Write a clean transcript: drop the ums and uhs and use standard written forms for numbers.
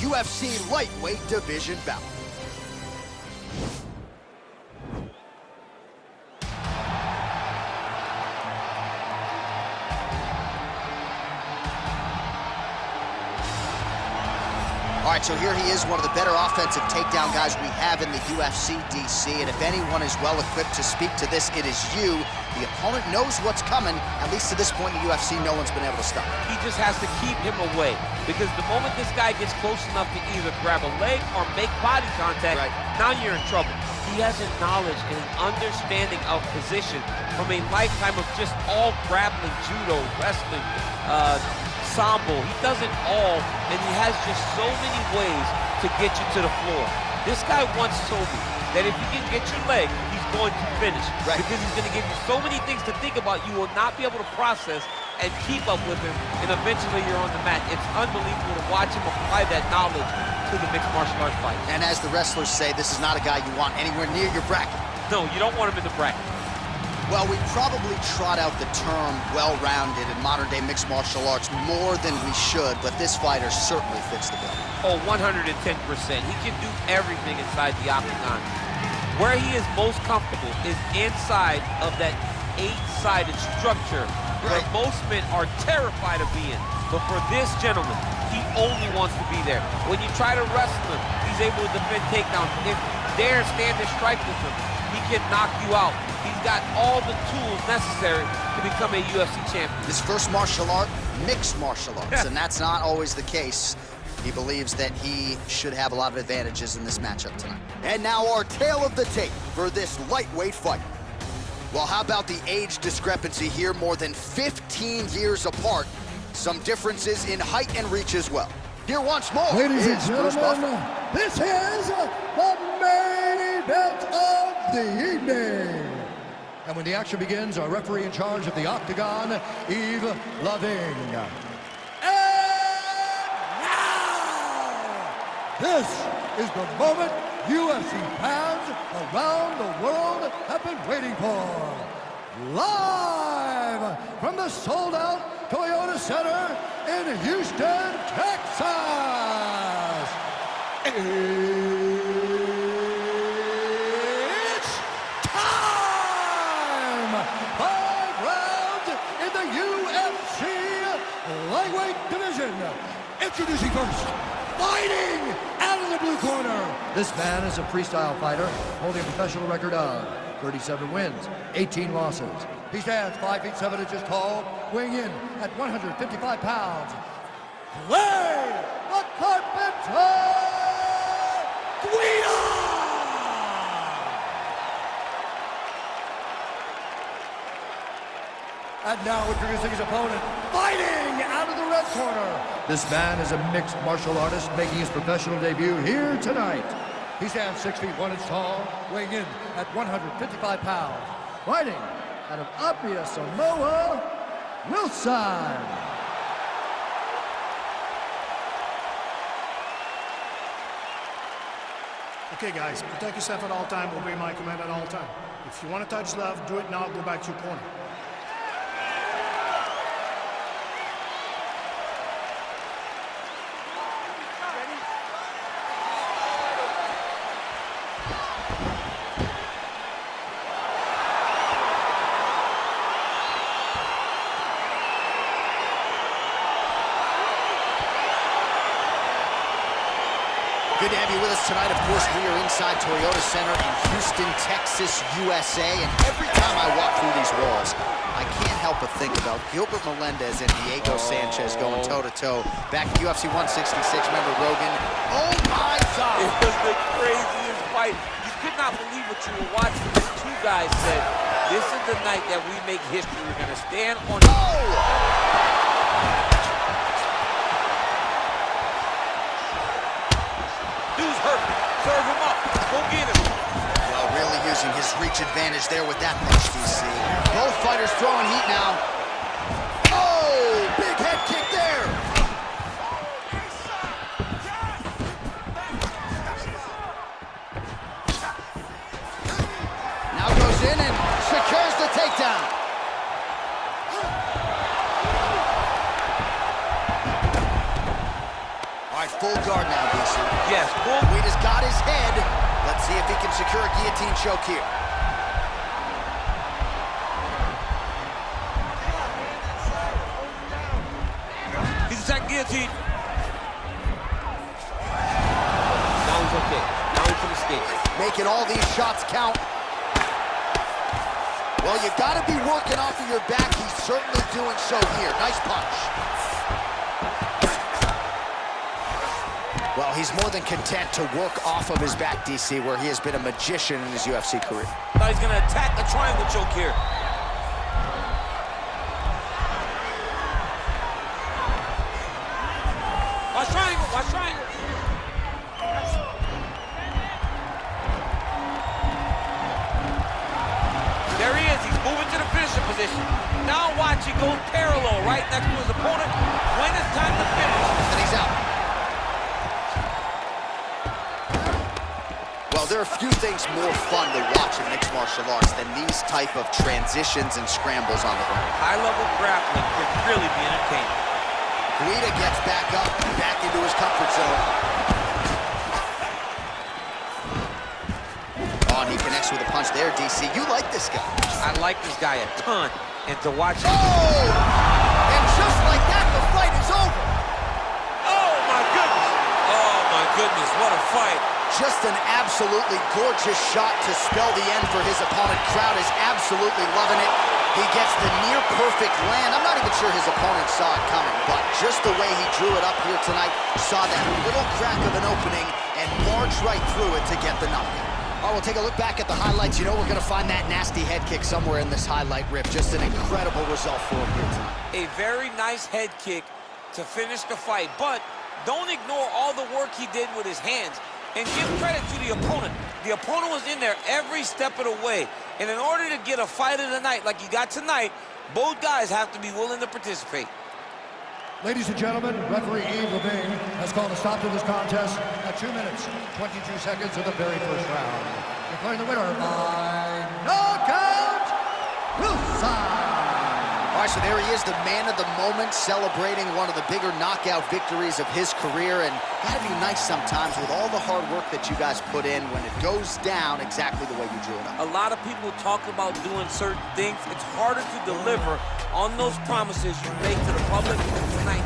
UFC lightweight division bout. All right, so here he is, one of the better offensive takedown guys we have in the UFC, DC. And if anyone is well-equipped to speak to this, it is you. The opponent knows what's coming. At least to this point in the UFC, no one's been able to stop him. He just has to keep him away, because the moment this guy gets close enough to either grab a leg or make body contact, now you're in trouble. He has a knowledge and an understanding of position from a lifetime of just all grappling, judo, wrestling, sambo. He does it all, and he has just so many ways to get you to the floor. This guy once told me that if you can get your leg, he's going to finish. Because he's going to give you so many things to think about, you will not be able to process and keep up with him, and eventually you're on the mat. It's unbelievable to watch him apply that knowledge to the mixed martial arts fight. And as the wrestlers say, this is not a guy you want anywhere near your bracket. No, you don't want him in the bracket. Well, we probably trot out the term well-rounded in modern-day mixed martial arts more than we should, but this fighter certainly fits the bill. Oh, 110%. He can do everything inside the octagon. Where he is most comfortable is inside of that 8-sided structure where most men are terrified of being. But for this gentleman, he only wants to be there. When you try to wrestle him, he's able to defend takedowns. If you dare stand and strike with him, he can knock you out. He's got all the tools necessary to become a UFC champion. His first martial art, mixed martial arts, and that's not always the case. He believes that he should have a lot of advantages in this matchup tonight. And now our tale of the tape for this lightweight fight. Well, how about the age discrepancy here? More than 15 years apart. Some differences in height and reach as well. Here once more, ladies and gentlemen, this is the main event of the evening. And when the action begins, our referee in charge of the octagon, Yves Loving. And now, this is the moment UFC fans around the world have been waiting for. Live from the sold-out Toyota Center in Houston, Texas. It's time! 5 rounds in the UFC lightweight division. Introducing first, fighting out of the blue corner. This man is a freestyle fighter holding a professional record of 37 wins, 18 losses. He stands 5 feet 7 inches tall, weighing in at 155 pounds. Clay the Carpenter Guida! And now introducing his opponent, fighting out of the red corner. This man is a mixed martial artist making his professional debut here tonight. He stands 6 feet 1 inch tall, weighing in at 155 pounds. Fighting out of Apia, Samoa, Wilson. Okay, guys, protect yourself at all time, obey my command at all time. If you want to touch love, do it now, go back to your corner. Good to have you with us tonight. Of course, we are inside Toyota Center in Houston, Texas, USA. And every time I walk through these walls, I can't help but think about Gilbert Melendez and Diego Sanchez going toe-to-toe. Back in UFC 166, remember Rogan? Oh my God! It was the craziest fight. You could not believe what you were watching. These two guys said, this is the night that we make history. We're going to stand on it. Dude's hurt. Serve him up. Go get him. Well, really using his reach advantage there with that punch, DC. Both fighters throwing heat now. Oh, big head kick there. Now goes in and secures the takedown. All right, full guard now, DC. Yes, full. Guida's got his head. Let's see if he can secure a guillotine choke here. He's attacking guillotine. Now he's okay. Now he can escape. Making all these shots count. Well, you gotta be working off of your back. He's certainly doing so here. Nice punch. Well, he's more than content to work off of his back, DC, where he has been a magician in his UFC career. Now he's gonna attack the triangle choke here. Watch triangle, watch triangle. There he is, he's moving to the finisher position. Now watch, he goes parallel right next to his opponent. When it's time to finish. And he's out. Well, there are few things more fun to watch in mixed martial arts than these type of transitions and scrambles on the ground. High-level grappling can really be entertaining. Guida gets back up, back into his comfort zone. Oh, and he connects with a punch there, DC. You like this guy. I like this guy a ton, and to watch him. Oh! And just like that, the fight is over. Oh, my goodness. Oh, my goodness, what a fight. Just an absolutely gorgeous shot to spell the end for his opponent. Crowd is absolutely loving it. He gets the near-perfect land. I'm not even sure his opponent saw it coming, but just the way he drew it up here tonight, saw that little crack of an opening and marched right through it to get the knockout. All right, we'll take a look back at the highlights. You know we're going to find that nasty head kick somewhere in this highlight rip. Just an incredible result for him here tonight. A very nice head kick to finish the fight, but don't ignore all the work he did with his hands. And give credit to the opponent. The opponent was in there every step of the way. And in order to get a fight of the night like you got tonight, both guys have to be willing to participate. Ladies and gentlemen, referee Yves Levine has called a stop to this contest at 2 minutes, 22 seconds of the very first round. Declaring the winner by knockout, Wilson. All right, so there he is, the man of the moment, celebrating one of the bigger knockout victories of his career. And gotta be nice sometimes with all the hard work that you guys put in when it goes down exactly the way you drew it up. A lot of people talk about doing certain things. It's harder to deliver on those promises you make to the public. And tonight,